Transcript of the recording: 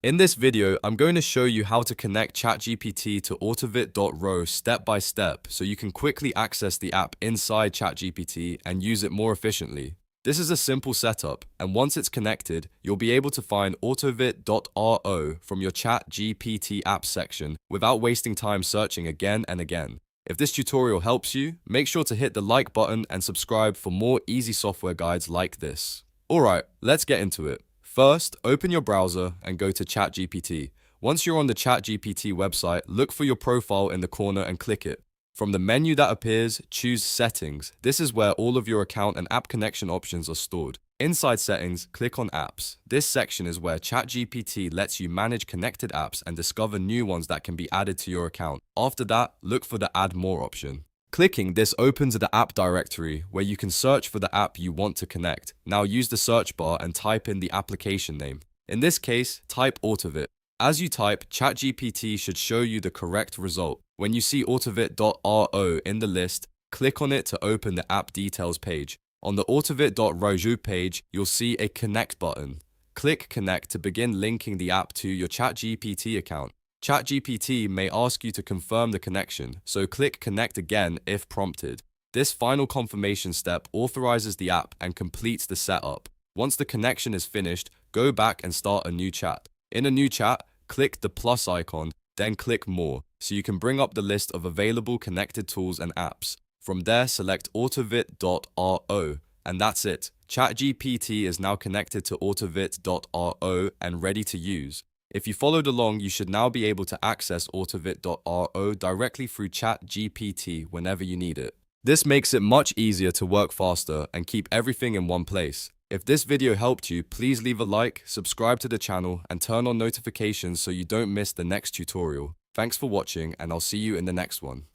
In this video, I'm going to show you how to connect ChatGPT to Autovit.ro step by step so you can quickly access the app inside ChatGPT and use it more efficiently. This is a simple setup, and once it's connected, you'll be able to find Autovit.ro from your ChatGPT app section without wasting time searching again and again. If this tutorial helps you, make sure to hit the like button and subscribe for more easy software guides like this. Alright, let's get into it. First, open your browser and go to ChatGPT. Once you're on the ChatGPT website, look for your profile in the corner and click it. From the menu that appears, choose Settings. This is where all of your account and app connection options are stored. Inside Settings, click on Apps. This section is where ChatGPT lets you manage connected apps and discover new ones that can be added to your account. After that, look for the Add More option. Clicking this opens the app directory where you can search for the app you want to connect. Now use the search bar and type in the application name. In this case, type Autovit. As you type, ChatGPT should show you the correct result. When you see Autovit.ro in the list, click on it to open the app details page. On the Autovit.ro page, you'll see a Connect button. Click Connect to begin linking the app to your ChatGPT account. ChatGPT may ask you to confirm the connection, so click Connect again if prompted. This final confirmation step authorizes the app and completes the setup. Once the connection is finished, go back and start a new chat. In a new chat, click the plus icon, then click More, so you can bring up the list of available connected tools and apps. From there, select Autovit.ro, and that's it. ChatGPT is now connected to Autovit.ro and ready to use. If you followed along, you should now be able to access Autovit.ro directly through ChatGPT whenever you need it. This makes it much easier to work faster and keep everything in one place. If this video helped you, please leave a like, subscribe to the channel, and turn on notifications so you don't miss the next tutorial. Thanks for watching, and I'll see you in the next one.